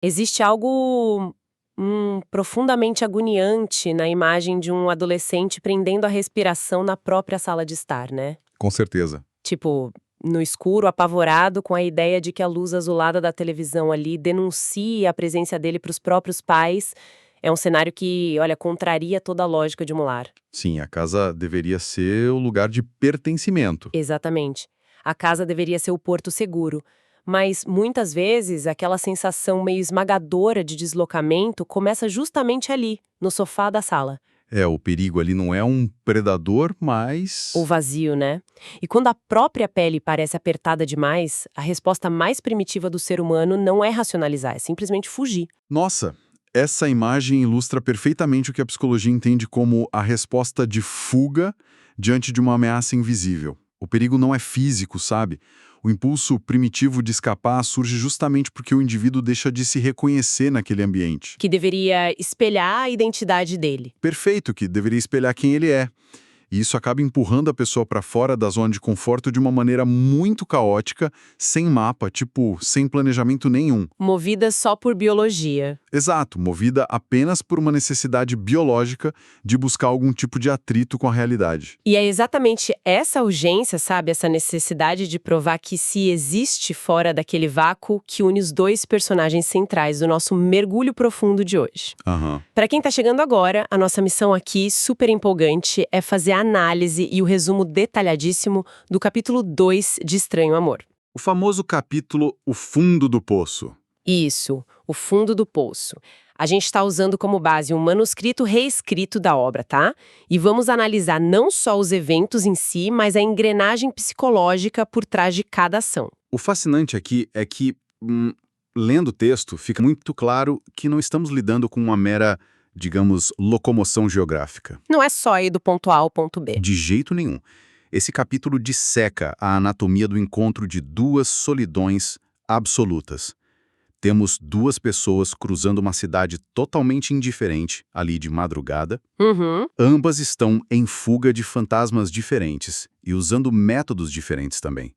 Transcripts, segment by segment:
Existe algo profundamente agoniante na imagem de um adolescente prendendo a respiração na própria sala de estar, né? Com certeza. Tipo, no escuro, apavorado com a ideia de que a luz azulada da televisão ali denuncie a presença dele para os próprios pais. É um cenário que, olha, contraria toda a lógica de um lar. Sim, a casa deveria ser o lugar de pertencimento. Exatamente. A casa deveria ser o porto seguro. Mas, muitas vezes, aquela sensação meio esmagadora de deslocamento começa justamente ali, no sofá da sala. O perigo ali não é um predador, mas... O vazio, né? E quando a própria pele parece apertada demais, a resposta mais primitiva do ser humano não é racionalizar, é simplesmente fugir. Nossa, essa imagem ilustra perfeitamente o que a psicologia entende como a resposta de fuga diante de uma ameaça invisível. O perigo não é físico, sabe? O impulso primitivo de escapar surge justamente porque o indivíduo deixa de se reconhecer naquele ambiente. Que deveria espelhar a identidade dele. Perfeito, que deveria espelhar quem ele é. E isso acaba empurrando a pessoa para fora da zona de conforto de uma maneira muito caótica, sem mapa, tipo, sem planejamento nenhum. Movida só por biologia. Exato, movida apenas por uma necessidade biológica de buscar algum tipo de atrito com a realidade. E é exatamente essa urgência, sabe, essa necessidade de provar que se existe fora daquele vácuo que une os dois personagens centrais do nosso mergulho profundo de hoje. Aham. Para quem tá chegando agora, a nossa missão aqui, super empolgante, é fazer a análise e o resumo detalhadíssimo do capítulo 2 de Estranho Amor. O famoso capítulo O Fundo do Poço. Isso, o fundo do poço. A gente está usando como base um manuscrito reescrito da obra, tá? E vamos analisar não só os eventos em si, mas a engrenagem psicológica por trás de cada ação. O fascinante aqui é que, lendo o texto, fica muito claro que não estamos lidando com uma mera, digamos, locomoção geográfica. Não é só ir do ponto A ao ponto B. De jeito nenhum. Esse capítulo disseca a anatomia do encontro de duas solidões absolutas. Temos duas pessoas cruzando uma cidade totalmente indiferente, ali de madrugada. Uhum. Ambas estão em fuga de fantasmas diferentes e usando métodos diferentes também.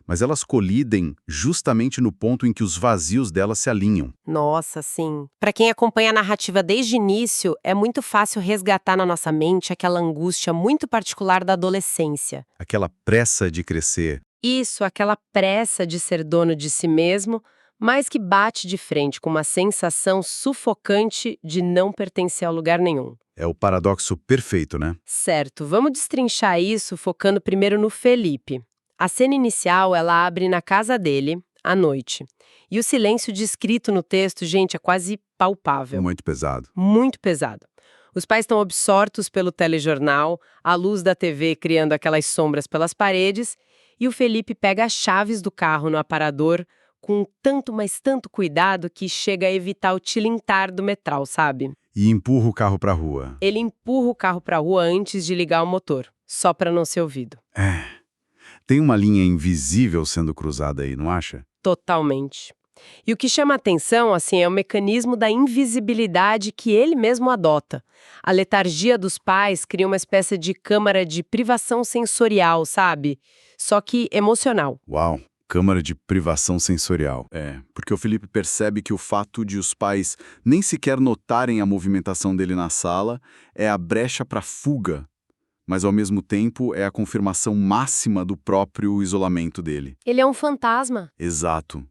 Mas elas colidem justamente no ponto em que os vazios delas se alinham. Nossa, sim. Para quem acompanha a narrativa desde o início, é muito fácil resgatar na nossa mente aquela angústia muito particular da adolescência. Aquela pressa de crescer. Isso, aquela pressa de ser dono de si mesmo, mas que bate de frente com uma sensação sufocante de não pertencer a lugar nenhum. É o paradoxo perfeito, né? Certo, vamos destrinchar isso focando primeiro no Felipe. A cena inicial, ela abre na casa dele, à noite. E o silêncio descrito no texto, gente, é quase palpável. Muito pesado. Muito pesado. Os pais estão absortos pelo telejornal, a luz da TV criando aquelas sombras pelas paredes, e o Felipe pega as chaves do carro no aparador com tanto, mas tanto cuidado que chega a evitar o tilintar do metral, sabe? E empurra o carro pra rua. Ele empurra o carro pra rua antes de ligar o motor, só pra não ser ouvido. Tem uma linha invisível sendo cruzada aí, não acha? Totalmente. E o que chama a atenção, assim, é o mecanismo da invisibilidade que ele mesmo adota. A letargia dos pais cria uma espécie de câmara de privação sensorial, sabe? Só que emocional. Uau! Câmara de privação sensorial. Porque o Felipe percebe que o fato de os pais nem sequer notarem a movimentação dele na sala é a brecha para fuga, mas ao mesmo tempo é a confirmação máxima do próprio isolamento dele. Ele é um fantasma. Exato.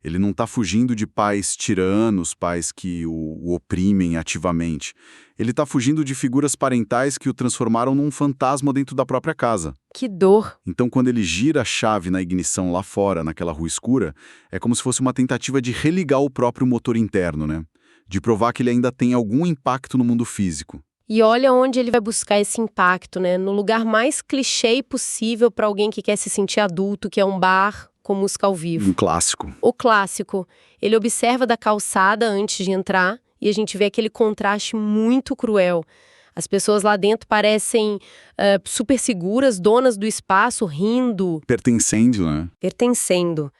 Ele não está fugindo de pais tiranos, pais que o oprimem ativamente. Ele está fugindo de figuras parentais que o transformaram num fantasma dentro da própria casa. Que dor. Então, quando ele gira a chave na ignição lá fora, naquela rua escura, é como se fosse uma tentativa de religar o próprio motor interno, né? De provar que ele ainda tem algum impacto no mundo físico. E olha onde ele vai buscar esse impacto, né? No lugar mais clichê possível para alguém que quer se sentir adulto, que é um bar com música ao vivo. Um clássico. O clássico. Ele observa da calçada antes de entrar e a gente vê aquele contraste muito cruel. As pessoas lá dentro parecem super seguras, donas do espaço, rindo. Pertencendo, né? Pertencendo.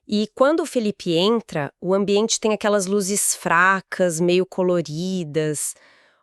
E quando o Felipe entra, o ambiente tem aquelas luzes fracas, meio coloridas.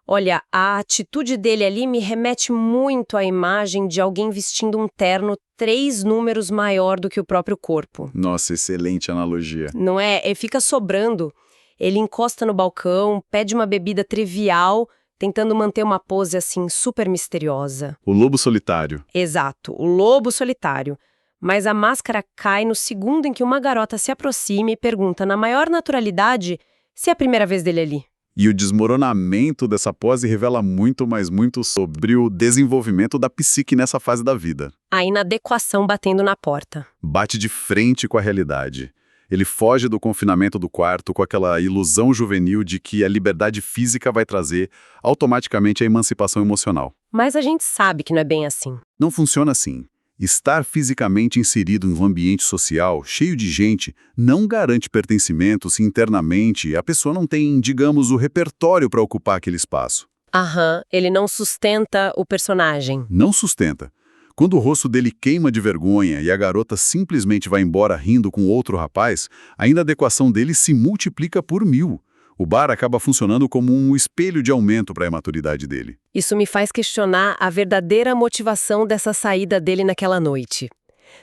Olha, a atitude dele ali me remete muito à imagem de alguém vestindo um terno 3 números maior do que o próprio corpo. Nossa, excelente analogia. Não é? Fica sobrando. Ele encosta no balcão, pede uma bebida trivial, tentando manter uma pose assim super misteriosa. O lobo solitário. Exato, o lobo solitário. Mas a máscara cai no segundo em que uma garota se aproxima e pergunta na maior naturalidade se é a primeira vez dele ali. E o desmoronamento dessa pose revela muito, mas muito sobre o desenvolvimento da psique nessa fase da vida. A inadequação batendo na porta. Bate de frente com a realidade. Ele foge do confinamento do quarto com aquela ilusão juvenil de que a liberdade física vai trazer automaticamente a emancipação emocional. Mas a gente sabe que não é bem assim. Não funciona assim. Estar fisicamente inserido em um ambiente social, cheio de gente, não garante pertencimento se internamente a pessoa não tem, digamos, o repertório para ocupar aquele espaço. Aham, ele não sustenta o personagem. Não sustenta. Quando o rosto dele queima de vergonha e a garota simplesmente vai embora rindo com outro rapaz, a inadequação dele se multiplica por 1000. O bar acaba funcionando como um espelho de aumento para a imaturidade dele. Isso me faz questionar a verdadeira motivação dessa saída dele naquela noite.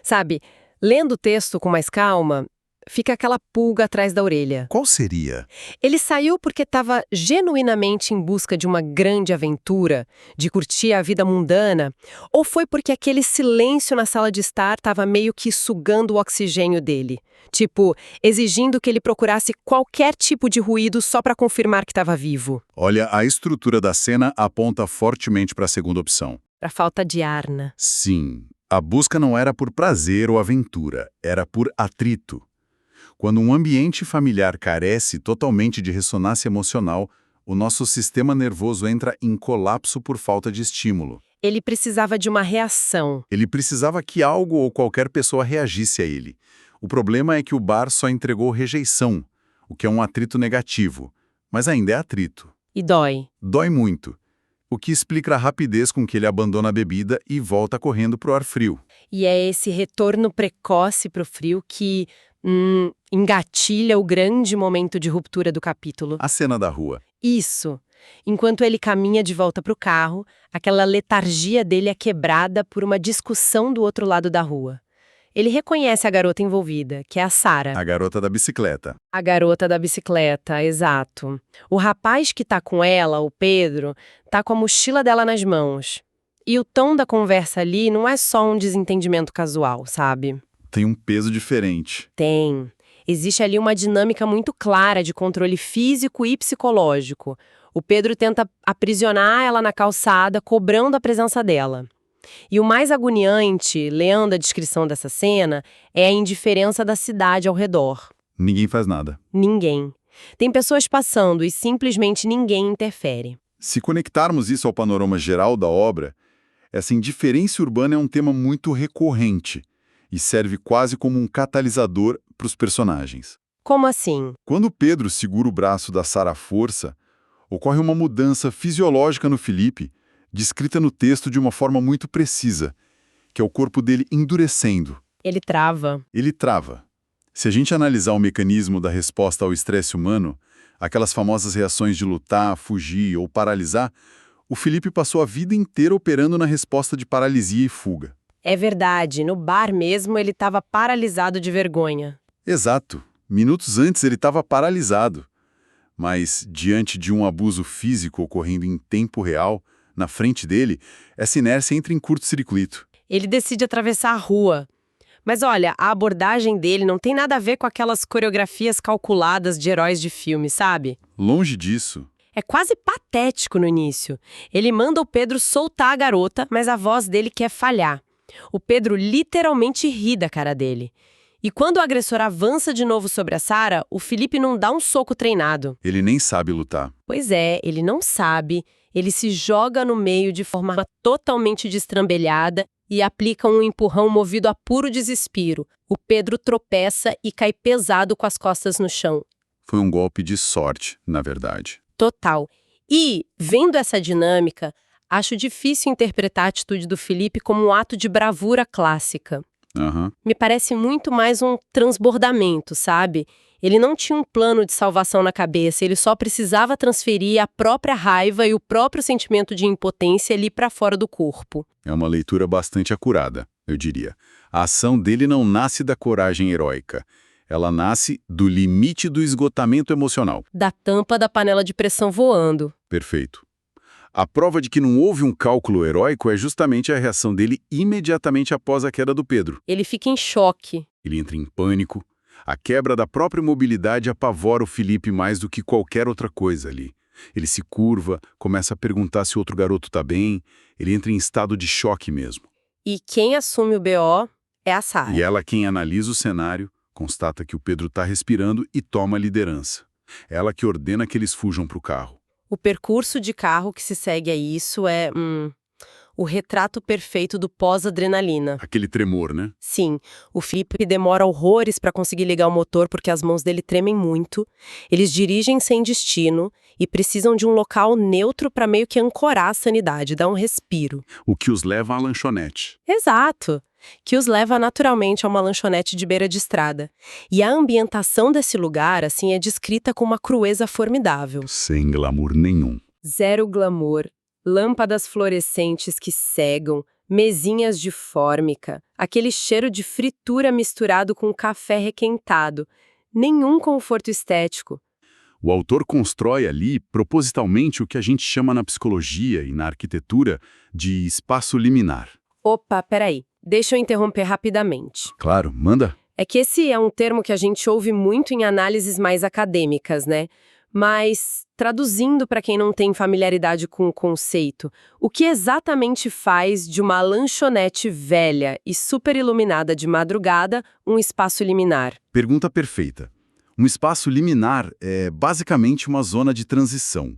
Sabe, lendo o texto com mais calma, fica aquela pulga atrás da orelha. Qual seria? Ele saiu porque estava genuinamente em busca de uma grande aventura, de curtir a vida mundana, ou foi porque aquele silêncio na sala de estar estava meio que sugando o oxigênio dele? Tipo, exigindo que ele procurasse qualquer tipo de ruído só para confirmar que estava vivo. Olha, a estrutura da cena aponta fortemente para a segunda opção. Para falta de ar, né? Sim, a busca não era por prazer ou aventura, era por atrito. Quando um ambiente familiar carece totalmente de ressonância emocional, o nosso sistema nervoso entra em colapso por falta de estímulo. Ele precisava de uma reação. Ele precisava que algo ou qualquer pessoa reagisse a ele. O problema é que o bar só entregou rejeição, o que é um atrito negativo, mas ainda é atrito. E dói. Dói muito, o que explica a rapidez com que ele abandona a bebida e volta correndo para o ar frio. E é esse retorno precoce para o frio que engatilha o grande momento de ruptura do capítulo. A cena da rua. Isso. Enquanto ele caminha de volta para o carro, aquela letargia dele é quebrada por uma discussão do outro lado da rua. Ele reconhece a garota envolvida, que é a Sarah. A garota da bicicleta. A garota da bicicleta, exato. O rapaz que tá com ela, o Pedro, tá com a mochila dela nas mãos. E o tom da conversa ali não é só um desentendimento casual, sabe? Tem um peso diferente. Tem. Existe ali uma dinâmica muito clara de controle físico e psicológico. O Pedro tenta aprisionar ela na calçada, cobrando a presença dela. E o mais agoniante, lendo a descrição dessa cena, é a indiferença da cidade ao redor. Ninguém faz nada. Ninguém. Tem pessoas passando e simplesmente ninguém interfere. Se conectarmos isso ao panorama geral da obra, essa indiferença urbana é um tema muito recorrente e serve quase como um catalisador para os personagens. Como assim? Quando Pedro segura o braço da Sarah à força, ocorre uma mudança fisiológica no Felipe, descrita no texto de uma forma muito precisa, que é o corpo dele endurecendo. Ele trava. Ele trava. Se a gente analisar o mecanismo da resposta ao estresse humano, aquelas famosas reações de lutar, fugir ou paralisar, o Felipe passou a vida inteira operando na resposta de paralisia e fuga. É verdade, no bar mesmo ele estava paralisado de vergonha. Exato. Minutos antes ele estava paralisado. Mas, diante de um abuso físico ocorrendo em tempo real, na frente dele, essa inércia entra em curto-circuito. Ele decide atravessar a rua. Mas olha, a abordagem dele não tem nada a ver com aquelas coreografias calculadas de heróis de filme, sabe? Longe disso. É quase patético no início. Ele manda o Pedro soltar a garota, mas a voz dele quer falhar. O Pedro literalmente ri da cara dele. E quando o agressor avança de novo sobre a Sarah, o Felipe não dá um soco treinado. Ele nem sabe lutar. Pois é, ele não sabe, ele se joga no meio de forma totalmente destrambelhada e aplica um empurrão movido a puro desespero. O Pedro tropeça e cai pesado com as costas no chão. Foi um golpe de sorte, na verdade. Total. E, vendo essa dinâmica, acho difícil interpretar a atitude do Felipe como um ato de bravura clássica. Me parece muito mais um transbordamento, sabe? Ele não tinha um plano de salvação na cabeça, ele só precisava transferir a própria raiva e o próprio sentimento de impotência ali para fora do corpo. É uma leitura bastante acurada, eu diria. A ação dele não nasce da coragem heróica. Ela nasce do limite do esgotamento emocional. Da tampa da panela de pressão voando. Perfeito. A prova de que não houve um cálculo heróico é justamente a reação dele imediatamente após a queda do Pedro. Ele fica em choque. Ele entra em pânico. A quebra da própria mobilidade apavora o Felipe mais do que qualquer outra coisa ali. Ele se curva, começa a perguntar se o outro garoto tá bem. Ele entra em estado de choque mesmo. E quem assume o BO é a Sara. E ela, quem analisa o cenário, constata que o Pedro tá respirando e toma a liderança. Ela que ordena que eles fujam pro carro. O percurso de carro que se segue a isso é o retrato perfeito do pós-adrenalina. Aquele tremor, né? Sim, o Felipe demora horrores para conseguir ligar o motor porque as mãos dele tremem muito. Eles dirigem sem destino e precisam de um local neutro para meio que ancorar a sanidade, dar um respiro. O que os leva à lanchonete. Exato! Que os leva naturalmente a uma lanchonete de beira de estrada. E a ambientação desse lugar, assim, é descrita com uma crueza formidável. Sem glamour nenhum. Zero glamour, lâmpadas fluorescentes que cegam, mesinhas de fórmica, aquele cheiro de fritura misturado com café requentado. Nenhum conforto estético. O autor constrói ali, propositalmente, o que a gente chama na psicologia e na arquitetura de espaço liminar. Opa, peraí. Deixa eu interromper rapidamente. Claro, manda. É que esse é um termo que a gente ouve muito em análises mais acadêmicas, né? Mas, traduzindo para quem não tem familiaridade com o conceito, o que exatamente faz de uma lanchonete velha e super iluminada de madrugada um espaço liminar? Pergunta perfeita. Um espaço liminar é basicamente uma zona de transição.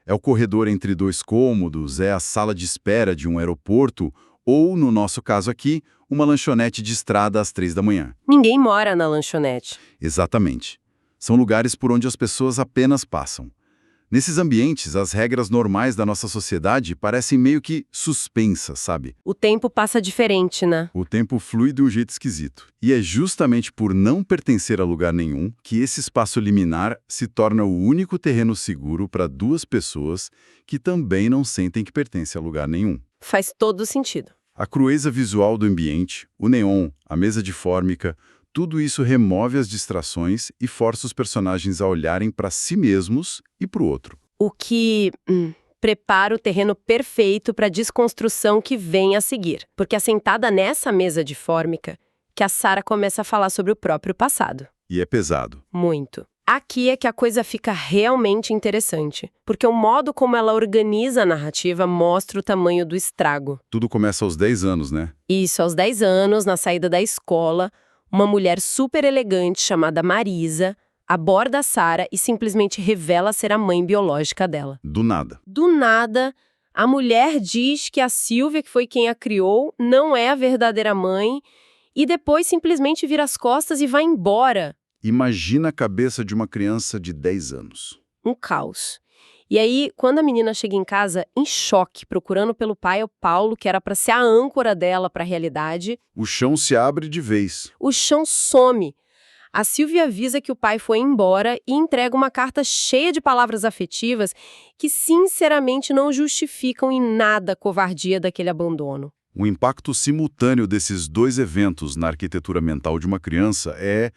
É o corredor entre dois cômodos, é a sala de espera de um aeroporto ou, no nosso caso aqui, uma lanchonete de estrada às 3 da manhã. Ninguém mora na lanchonete. Exatamente. São lugares por onde as pessoas apenas passam. Nesses ambientes, as regras normais da nossa sociedade parecem meio que suspensas, sabe? O tempo passa diferente, né? O tempo flui de um jeito esquisito. E é justamente por não pertencer a lugar nenhum que esse espaço liminar se torna o único terreno seguro para duas pessoas que também não sentem que pertencem a lugar nenhum. Faz todo sentido. A crueza visual do ambiente, o neon, a mesa de fórmica, tudo isso remove as distrações e força os personagens a olharem para si mesmos e para o outro. O que prepara o terreno perfeito para a desconstrução que vem a seguir. Porque é sentada nessa mesa de fórmica que a Sara começa a falar sobre o próprio passado. E é pesado. Muito. Aqui é que a coisa fica realmente interessante, porque o modo como ela organiza a narrativa mostra o tamanho do estrago. Tudo começa aos 10 anos, né? Isso, aos 10 anos, na saída da escola, uma mulher super elegante chamada Marisa aborda a Sara e simplesmente revela ser a mãe biológica dela. Do nada. Do nada, a mulher diz que a Silvia, que foi quem a criou, não é a verdadeira mãe e depois simplesmente vira as costas e vai embora. Imagina a cabeça de uma criança de 10 anos. Um caos. E aí, quando a menina chega em casa, em choque, procurando pelo pai, o Paulo, que era para ser a âncora dela para a realidade, O chão se abre de vez. o chão some. A Silvia avisa que o pai foi embora e entrega uma carta cheia de palavras afetivas que, sinceramente, não justificam em nada a covardia daquele abandono. O impacto simultâneo desses dois eventos na arquitetura mental de uma criança é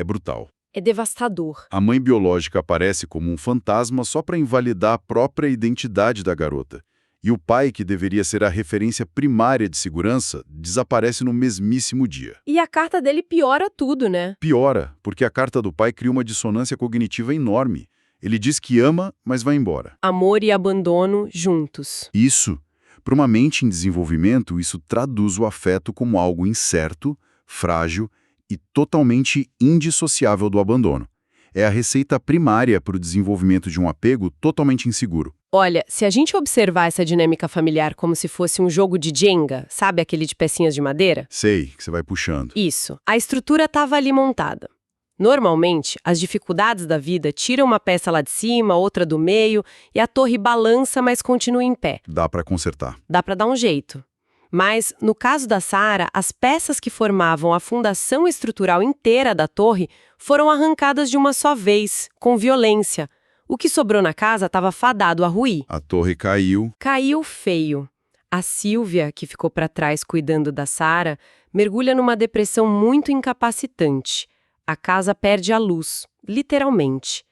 brutal. É devastador. A mãe biológica aparece como um fantasma só para invalidar a própria identidade da garota. E o pai, que deveria ser a referência primária de segurança, desaparece no mesmíssimo dia. E a carta dele piora tudo, né? Piora, porque a carta do pai cria uma dissonância cognitiva enorme. Ele diz que ama, mas vai embora. Amor e abandono juntos. Isso, para uma mente em desenvolvimento, isso traduz o afeto como algo incerto, frágil e totalmente indissociável do abandono. É a receita primária para o desenvolvimento de um apego totalmente inseguro. Olha, se a gente observar essa dinâmica familiar como se fosse um jogo de Jenga, sabe aquele de pecinhas de madeira? Sei, que você vai puxando. Isso. A estrutura estava ali montada. Normalmente, as dificuldades da vida tiram uma peça lá de cima, outra do meio, e a torre balança, mas continua em pé. Dá para consertar. Dá para dar um jeito. Mas, no caso da Sara, as peças que formavam a fundação estrutural inteira da torre foram arrancadas de uma só vez, com violência. O que sobrou na casa estava fadado a ruir. A torre caiu. Caiu feio. A Silvia, que ficou para trás cuidando da Sara, mergulha numa depressão muito incapacitante. A casa perde a luz, literalmente.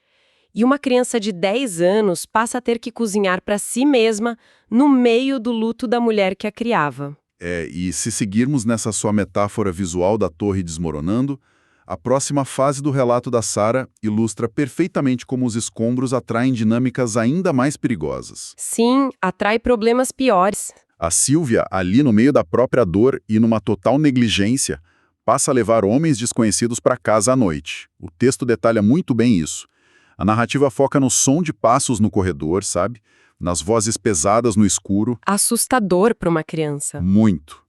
E uma criança de 10 anos passa a ter que cozinhar para si mesma no meio do luto da mulher que a criava. E se seguirmos nessa sua metáfora visual da torre desmoronando, a próxima fase do relato da Sarah ilustra perfeitamente como os escombros atraem dinâmicas ainda mais perigosas. Sim, atrai problemas piores. A Sylvia, ali no meio da própria dor e numa total negligência, passa a levar homens desconhecidos para casa à noite. O texto detalha muito bem isso. A narrativa foca no som de passos no corredor, sabe? Nas vozes pesadas no escuro. Assustador para uma criança. Muito.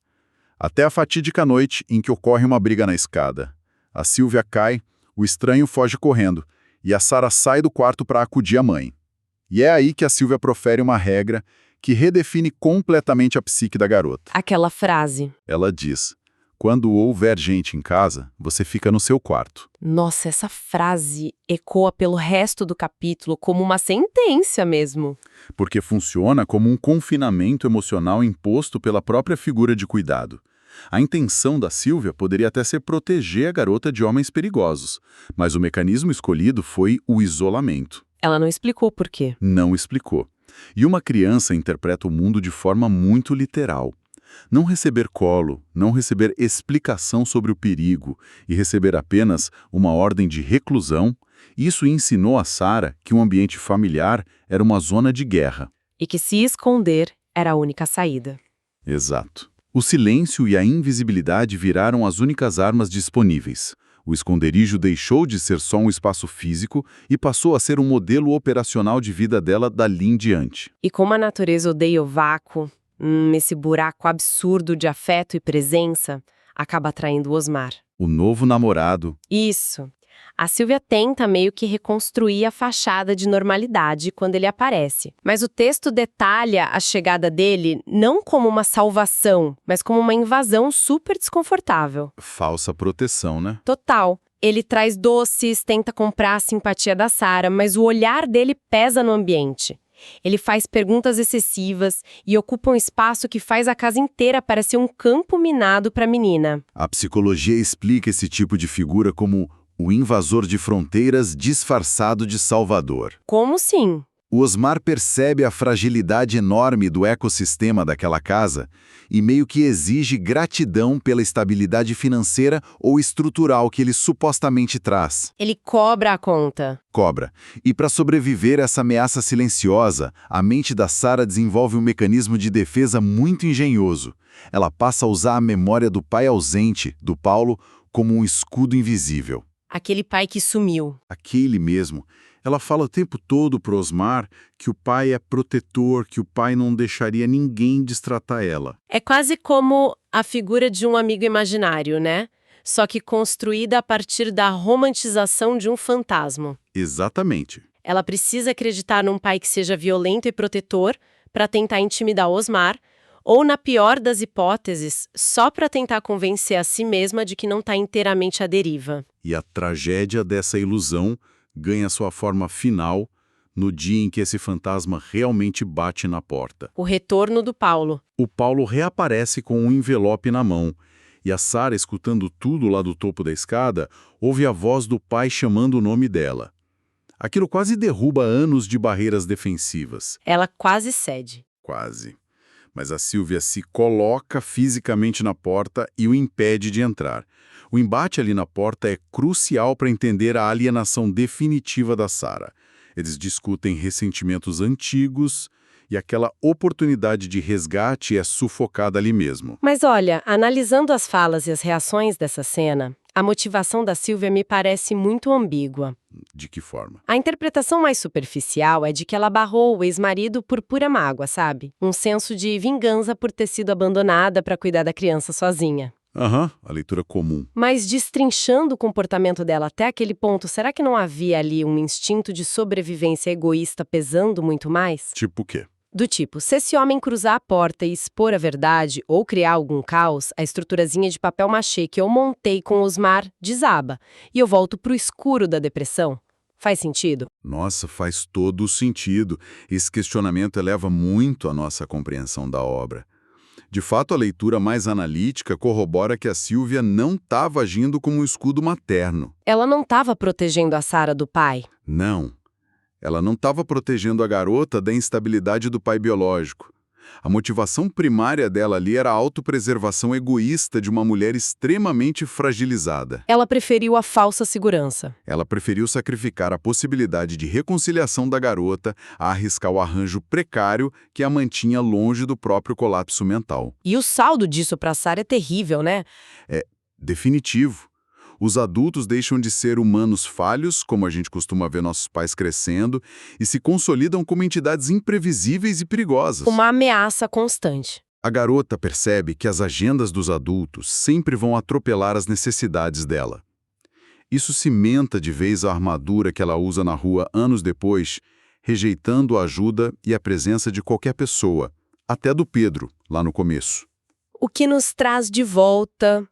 Até a fatídica noite em que ocorre uma briga na escada. A Sylvia cai, o estranho foge correndo, e a Sarah sai do quarto para acudir a mãe. E é aí que a Sylvia profere uma regra que redefine completamente a psique da garota. Aquela frase. Ela diz: quando houver gente em casa, você fica no seu quarto. Nossa, essa frase ecoa pelo resto do capítulo como uma sentença mesmo. Porque funciona como um confinamento emocional imposto pela própria figura de cuidado. A intenção da Sylvia poderia até ser proteger a garota de homens perigosos, mas o mecanismo escolhido foi o isolamento. Ela não explicou por quê. Não explicou. E uma criança interpreta o mundo de forma muito literal. Não receber colo, não receber explicação sobre o perigo e receber apenas uma ordem de reclusão, isso ensinou a Sarah que um ambiente familiar era uma zona de guerra. E que se esconder era a única saída. Exato. O silêncio e a invisibilidade viraram as únicas armas disponíveis. O esconderijo deixou de ser só um espaço físico e passou a ser um modelo operacional de vida dela dali em diante. E como a natureza odeia o vácuo, esse buraco absurdo de afeto e presença acaba atraindo o Osmar. O novo namorado. Isso. A Sylvia tenta meio que reconstruir a fachada de normalidade quando ele aparece. Mas o texto detalha a chegada dele não como uma salvação, mas como uma invasão super desconfortável. Falsa proteção, né? Total. Ele traz doces, tenta comprar a simpatia da Sarah, mas o olhar dele pesa no ambiente. Ele faz perguntas excessivas e ocupa um espaço que faz a casa inteira parecer um campo minado para a menina. A psicologia explica esse tipo de figura como o invasor de fronteiras disfarçado de salvador. Como sim? O Osmar percebe a fragilidade enorme do ecossistema daquela casa e meio que exige gratidão pela estabilidade financeira ou estrutural que ele supostamente traz. Ele cobra a conta. Cobra. E para sobreviver a essa ameaça silenciosa, a mente da Sarah desenvolve um mecanismo de defesa muito engenhoso. Ela passa a usar a memória do pai ausente, do Paulo, como um escudo invisível. Aquele pai que sumiu. Aquele mesmo. Ela fala o tempo todo pro Osmar que o pai é protetor, que o pai não deixaria ninguém destratar ela. É quase como a figura de um amigo imaginário, né? Só que construída a partir da romantização de um fantasma. Exatamente. Ela precisa acreditar num pai que seja violento e protetor para tentar intimidar Osmar, ou, na pior das hipóteses, só para tentar convencer a si mesma de que não está inteiramente à deriva. E a tragédia dessa ilusão ganha sua forma final no dia em que esse fantasma realmente bate na porta. O retorno do Paulo. O Paulo reaparece com um envelope na mão, e a Sarah, escutando tudo lá do topo da escada, ouve a voz do pai chamando o nome dela. Aquilo quase derruba anos de barreiras defensivas. Ela quase cede. Quase. Mas a Sylvia se coloca fisicamente na porta e o impede de entrar. O embate ali na porta é crucial para entender a alienação definitiva da Sarah. Eles discutem ressentimentos antigos e aquela oportunidade de resgate é sufocada ali mesmo. Mas olha, analisando as falas e as reações dessa cena, a motivação da Sylvia me parece muito ambígua. De que forma? A interpretação mais superficial é de que ela barrou o ex-marido por pura mágoa, sabe? Um senso de vingança por ter sido abandonada para cuidar da criança sozinha. A leitura comum. Mas destrinchando o comportamento dela até aquele ponto, será que não havia ali um instinto de sobrevivência egoísta pesando muito mais? Tipo o quê? Do tipo, se esse homem cruzar a porta e expor a verdade ou criar algum caos, a estruturazinha de papel machê que eu montei com Osmar desaba e eu volto pro escuro da depressão. Faz sentido? Nossa, faz todo o sentido. Esse questionamento eleva muito a nossa compreensão da obra. De fato, a leitura mais analítica corrobora que a Sylvia não estava agindo como um escudo materno. Ela não estava protegendo a Sarah do pai. Não. Ela não estava protegendo a garota da instabilidade do pai biológico. A motivação primária dela ali era a autopreservação egoísta de uma mulher extremamente fragilizada. Ela preferiu a falsa segurança. Ela preferiu sacrificar a possibilidade de reconciliação da garota a arriscar o arranjo precário que a mantinha longe do próprio colapso mental. E o saldo disso para Sarah é terrível, né? É definitivo. Os adultos deixam de ser humanos falhos, como a gente costuma ver nossos pais crescendo, e se consolidam como entidades imprevisíveis e perigosas. Uma ameaça constante. A garota percebe que as agendas dos adultos sempre vão atropelar as necessidades dela. Isso cimenta de vez a armadura que ela usa na rua anos depois, rejeitando a ajuda e a presença de qualquer pessoa, até do Pedro, lá no começo. O que nos traz de volta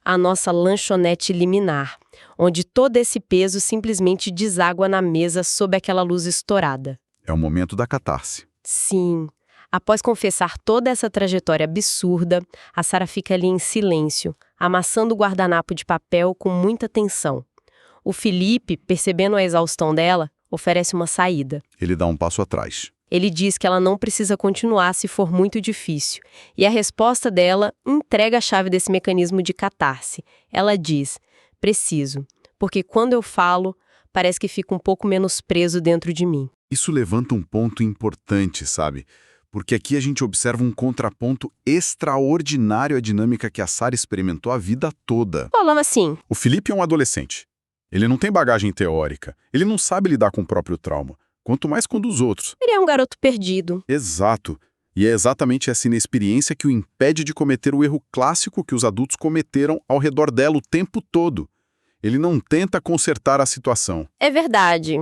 a nossa lanchonete liminar, onde todo esse peso simplesmente deságua na mesa sob aquela luz estourada. É o momento da catarse. Sim. Após confessar toda essa trajetória absurda, a Sarah fica ali em silêncio, amassando o guardanapo de papel com muita tensão. O Felipe, percebendo a exaustão dela, oferece uma saída. Ele dá um passo atrás. Ele diz que ela não precisa continuar se for muito difícil. E a resposta dela entrega a chave desse mecanismo de catarse. Ela diz: preciso, porque quando eu falo, parece que fica um pouco menos preso dentro de mim. Isso levanta um ponto importante, sabe? Porque aqui a gente observa um contraponto extraordinário à dinâmica que a Sarah experimentou a vida toda. Falando assim. O Felipe é um adolescente. Ele não tem bagagem teórica. Ele não sabe lidar com o próprio trauma. Quanto mais com dos outros. Ele é um garoto perdido. Exato. E é exatamente essa inexperiência que o impede de cometer o erro clássico que os adultos cometeram ao redor dela o tempo todo. Ele não tenta consertar a situação. É verdade.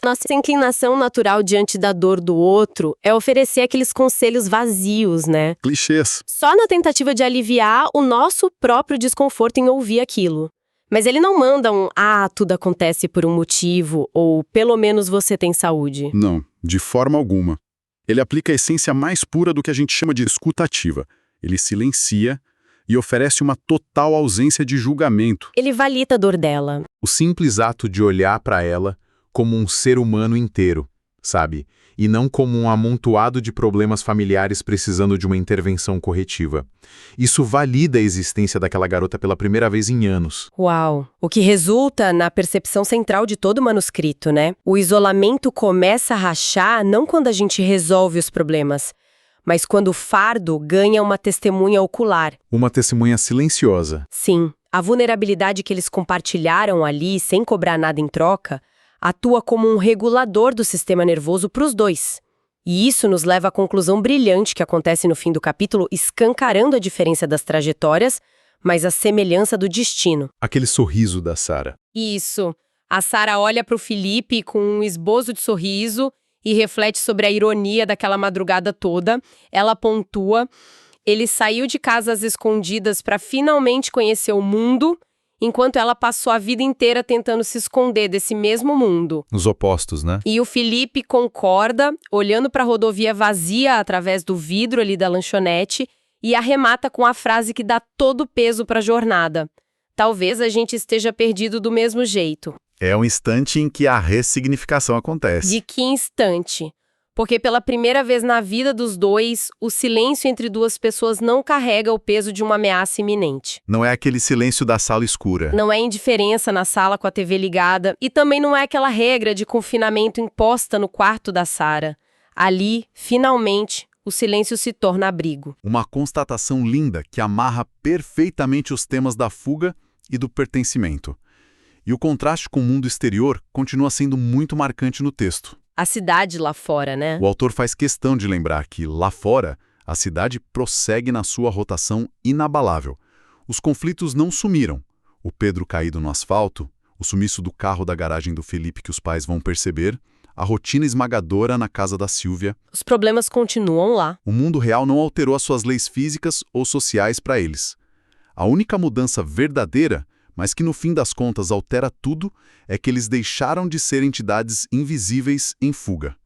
Nossa inclinação natural diante da dor do outro é oferecer aqueles conselhos vazios, né? Clichês. Só na tentativa de aliviar o nosso próprio desconforto em ouvir aquilo. Mas ele não manda tudo acontece por um motivo, ou pelo menos você tem saúde. Não, de forma alguma. Ele aplica a essência mais pura do que a gente chama de escuta ativa. Ele silencia e oferece uma total ausência de julgamento. Ele valida a dor dela. O simples ato de olhar para ela como um ser humano inteiro, sabe? E não como um amontoado de problemas familiares precisando de uma intervenção corretiva. Isso valida a existência daquela garota pela primeira vez em anos. Uau! O que resulta na percepção central de todo o manuscrito, né? O isolamento começa a rachar não quando a gente resolve os problemas, mas quando o fardo ganha uma testemunha ocular. Uma testemunha silenciosa. Sim, a vulnerabilidade que eles compartilharam ali, sem cobrar nada em troca, atua como um regulador do sistema nervoso para os dois. E isso nos leva à conclusão brilhante que acontece no fim do capítulo, escancarando a diferença das trajetórias, mas a semelhança do destino. Aquele sorriso da Sarah. Isso. A Sarah olha para o Felipe com um esboço de sorriso e reflete sobre a ironia daquela madrugada toda. Ela pontua: ele saiu de casa às escondidas para finalmente conhecer o mundo, enquanto ela passou a vida inteira tentando se esconder desse mesmo mundo. Nos opostos, né? E o Felipe concorda, olhando para a rodovia vazia através do vidro ali da lanchonete, e arremata com a frase que dá todo o peso para a jornada: talvez a gente esteja perdido do mesmo jeito. É um instante em que a ressignificação acontece. De que instante? Porque pela primeira vez na vida dos dois, o silêncio entre duas pessoas não carrega o peso de uma ameaça iminente. Não é aquele silêncio da sala escura. Não é indiferença na sala com a TV ligada e também não é aquela regra de confinamento imposta no quarto da Sarah. Ali, finalmente, o silêncio se torna abrigo. Uma constatação linda que amarra perfeitamente os temas da fuga e do pertencimento. E o contraste com o mundo exterior continua sendo muito marcante no texto. A cidade lá fora, né? O autor faz questão de lembrar que, lá fora, a cidade prossegue na sua rotação inabalável. Os conflitos não sumiram. O Pedro caído no asfalto, o sumiço do carro da garagem do Felipe que os pais vão perceber, a rotina esmagadora na casa da Sylvia. Os problemas continuam lá. O mundo real não alterou as suas leis físicas ou sociais para eles. A única mudança verdadeira, mas que no fim das contas altera tudo, é que eles deixaram de ser entidades invisíveis em fuga.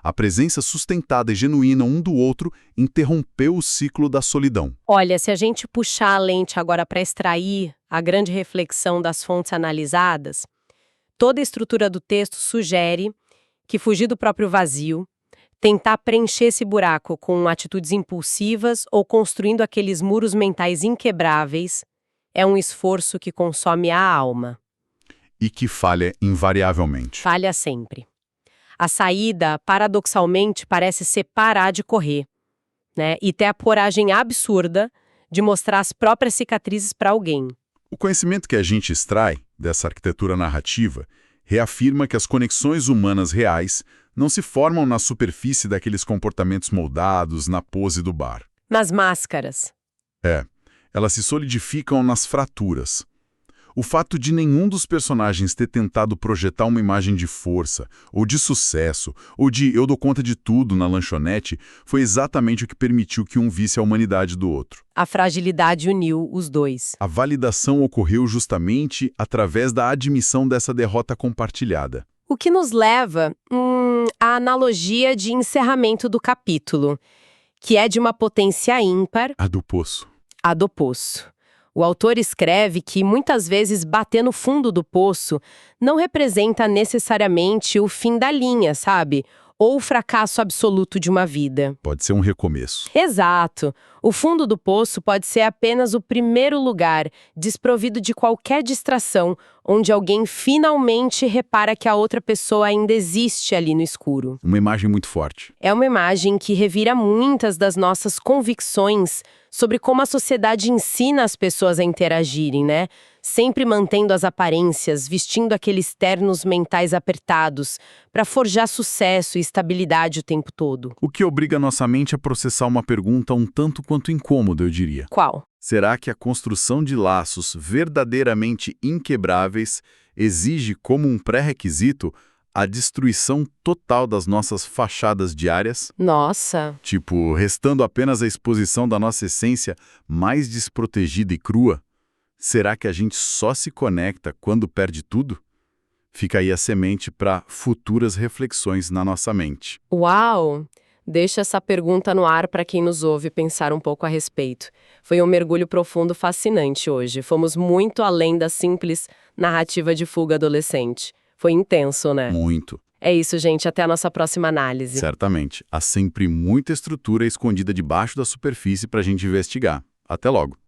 A presença sustentada e genuína um do outro interrompeu o ciclo da solidão. Olha, se a gente puxar a lente agora para extrair a grande reflexão das fontes analisadas, toda a estrutura do texto sugere que fugir do próprio vazio, tentar preencher esse buraco com atitudes impulsivas ou construindo aqueles muros mentais inquebráveis, é um esforço que consome a alma. E que falha invariavelmente. Falha sempre. A saída, paradoxalmente, parece ser parar de correr, né? E ter a coragem absurda de mostrar as próprias cicatrizes para alguém. O conhecimento que a gente extrai dessa arquitetura narrativa reafirma que as conexões humanas reais não se formam na superfície daqueles comportamentos moldados na pose do bar. Nas máscaras. Elas se solidificam nas fraturas. O fato de nenhum dos personagens ter tentado projetar uma imagem de força, ou de sucesso, ou de eu dou conta de tudo na lanchonete, foi exatamente o que permitiu que um visse a humanidade do outro. A fragilidade uniu os dois. A validação ocorreu justamente através da admissão dessa derrota compartilhada. O que nos leva à analogia de encerramento do capítulo, que é de uma potência ímpar, A do poço. a do poço. O autor escreve que, muitas vezes, bater no fundo do poço não representa necessariamente o fim da linha, sabe? Ou o fracasso absoluto de uma vida. Pode ser um recomeço. Exato. O fundo do poço pode ser apenas o primeiro lugar, desprovido de qualquer distração, onde alguém finalmente repara que a outra pessoa ainda existe ali no escuro. Uma imagem muito forte. É uma imagem que revira muitas das nossas convicções sobre como a sociedade ensina as pessoas a interagirem, né? Sempre mantendo as aparências, vestindo aqueles ternos mentais apertados, para forjar sucesso e estabilidade o tempo todo. O que obriga nossa mente a processar uma pergunta um tanto quanto incômoda, eu diria. Qual? Será que a construção de laços verdadeiramente inquebráveis exige como um pré-requisito a destruição total das nossas fachadas diárias? Nossa! Tipo, restando apenas a exposição da nossa essência mais desprotegida e crua? Será que a gente só se conecta quando perde tudo? Fica aí a semente para futuras reflexões na nossa mente. Uau! Deixa essa pergunta no ar para quem nos ouve pensar um pouco a respeito. Foi um mergulho profundo fascinante hoje. Fomos muito além da simples narrativa de fuga adolescente. Foi intenso, né? Muito. É isso, gente. Até a nossa próxima análise. Certamente. Há sempre muita estrutura escondida debaixo da superfície para a gente investigar. Até logo.